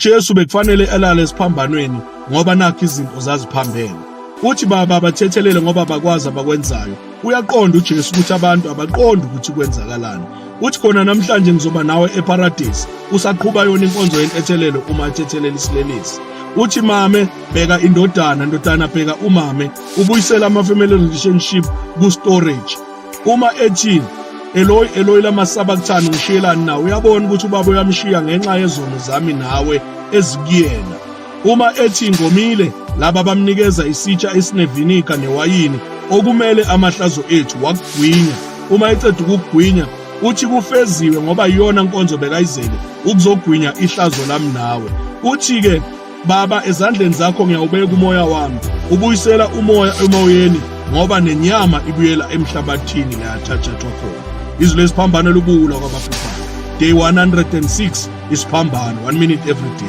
uJesu bekufanele elale esiphambanweni ngoba nakho izinto zaziphambene. Uthi baba abathethelele ngoba bakwazi abakwenzayo. Uyaqonda uJesu ukuthi abantu abaqondi ukuthi kwenzakalani. Uthi khona namhlanje ngizoba nawe eparadise. Usaqhubha yona inkonzo yentethelelo uma ethethelela isilelesi. Uthi mame bheka indodana bheka umame, ubuyisela ama-family relationship ku-storage. Uma ethi Eloi Eloi lama sabachthani ngishiyelani nawe, uyabona ukuthi ubaba uyamshiya ngenxa yezono zami nawe ezikuyena. Uma ethi ngomile laba bamnikeza isitsha esinevinika newayini okumele amahlazo ethu wakugwinya. Uma eceda ukugwinya uthi kufeziwe ngoba iyona nkonzo bekayizele ukuzogwinya ihlazo lami nawe. Uthi-ke Baba ezandleni zakho ngiyawubeka umoya wami, ubuyisela umoya emoyeni ngoba nenyama ibuyela emhlabathini layathathathwa khona. Izwi lesiphambano lubuwula kwabafuphayo. Day 106 isiphambano, 1 minute every day.